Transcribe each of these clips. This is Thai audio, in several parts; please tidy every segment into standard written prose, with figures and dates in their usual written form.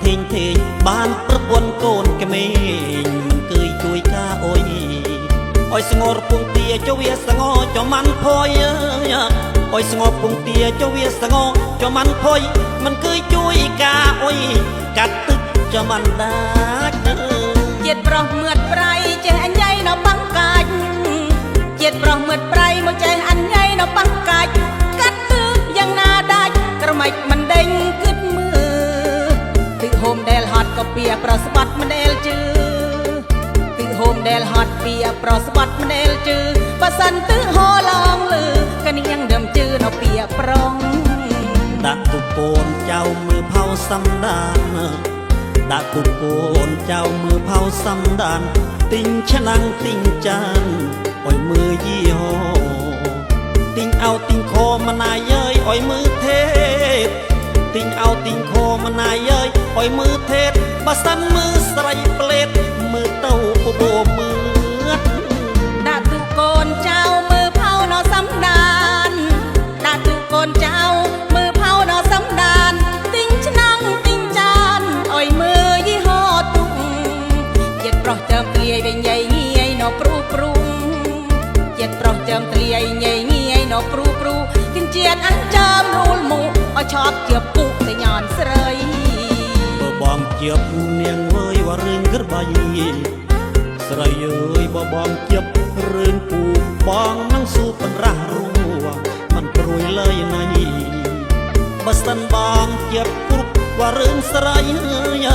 เทงเทงบ้านประปวนโกนกะเมงมันเคยช่วยกาโอยสงอปุงเตียเจ้าเวียสงอเจ้ามันพอยโอยสงอปุงเตียเจ้าเวียสงอเจ้ามันพอยมันเคยช่วยกาโอยกัดตึกเจ้ามันดาเจ็ดปลอกเมือดไพรใจอันใหญ่เนาปังกาดเจ็ดปลอกเมือดไพรมันใจอันใหญ่เนาปังกาดกัดตึกยังนาได้กระไมมันเด้งขึ้นมือตึกโฮมเดลฮอตก็เปียประสบัดมันเดลจือตึกโฮมเดลฮอตเปียประสบัดมันเดลจือประสันตึกฮอลองลือกันยังเดิมจือเนาเปียปรองดักตุโกนเจ้ามือเผาซ้ำดานดักตุโกนเจ้ามือเผาซ้ำดานติงชะนังติงจันอ่อยมือยี่ห้อติงเอาติงโคมานายเย้ยอ่อยมือเทศติงเอาติงโคมานายเย้ยอ่อยมือเทศบาสันมือใส่เปลดมือเต้าโบมือดักตุโกนเจ้ามือเผาเนาซ้ำดานดักตุโกนเจ้ามือเผาเนาซ้ำดานติงชะนังติงจานอ่อยมือยี่ห้อตุงเจ็ดปลอกเจิมเกลียเป็นใหญ่เงี้ยเนาปรูปรุงเจ็ดปลอกเจิมเกลียใหญ่เงี้ยเนาปรูปรุกินเจียดอันเจิมรูลหมูเอาชอบเจียบกุแต่ยอนเสยบองเจียบเนียงเว้ยว่าเรื่องกระบายสระเยยบองเจียบเรื่องปูบองนั่งสู้ปันรักรัวมันปรวยเลยในบัสันบองเจียบกุกว่าเรื่องสระเยย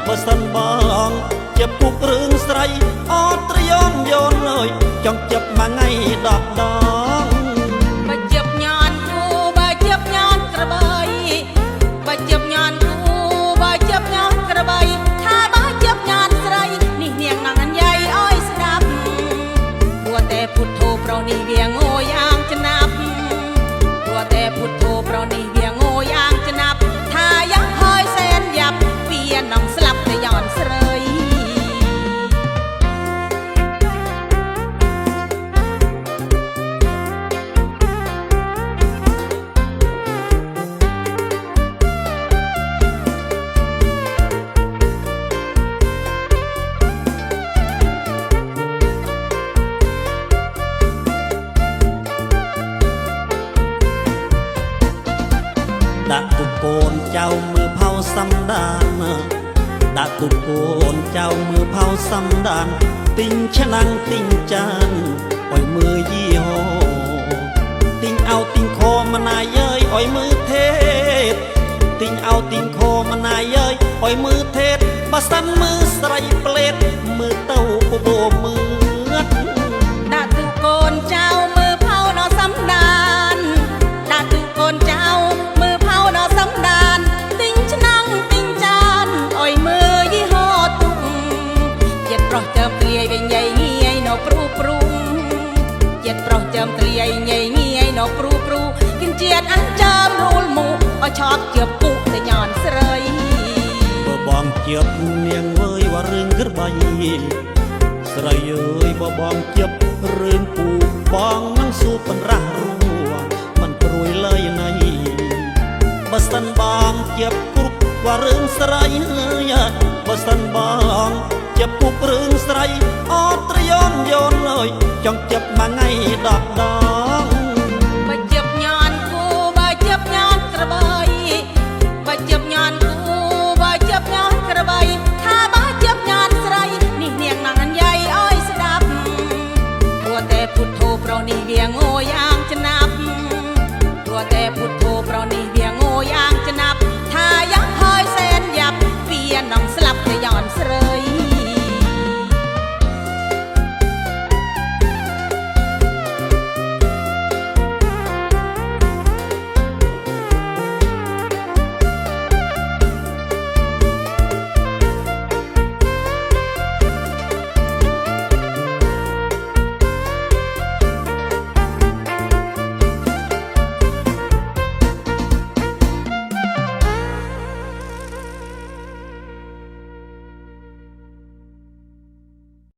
บัสันบองเจียบกุกเรื่องสระออตรยอนโยนเลยจ้องเจ็บมาไงดอกดองมาเจ็บยอนกูมาเจ็บยอนกระบายมาเจ็บยอนกูมาเจ็บยอนกระบายถ้ามาเจ็บยอนใส่นี่เนียงนางอันใหญ่อ้อยสนับบัวแต่พุทโธเปรานี่เวียงโง่ยางจะนับบัวแต่พุทโธเปรานี่เวียงโง่ยางจะนับถ้ายังคอยแสนยับเปียน้องสลับแต่ยอนเสยดักตุโกนเจ้ามือเผาซ้ำดานดักตุโกนเจ้ามือเผาซ้ำดานติงชะนังติงจันอ่อยมือยี่ห้อติงเอาติงโคมานายเย้ยอ่อยมือเทศติงเอาติงโคมานายเย้ยอ่อยมือเทศบาสันมือใส่เปลดมือเต้าโบมือดักตุโกนเจ้ามือเผาเนาซ้ำดานดักตุโกนเจ้ามือเผาเนาซ้ำดานติงชะนังติงจานอ่อยมือยี่ห้อตุงเจ็ดปลอกเจิมเกลียเป็นใหญ่เงี้ยเนาปรูปรุงเจ็ดปลอกเจิมเกลียใหญ่เงี้ยเนาปรูปรุกินเจียดอันเจิมรูลหมูเอาชอบเจียบกุแต่ยอนเสยบองเจียบเนียงเว้ยว่าเรื่องกระบายสระเยยบองเจียบเรื่องปูบองนั่งสู้ปันรักรัวมันปรวยเลยในบัสันบองเจียบกุกว่าเรื่องสระเยยบัสันบองเจียบกุกเรื่องสระออตรยอนโยนเลยจ้องเจ็บมาไงดอกดอง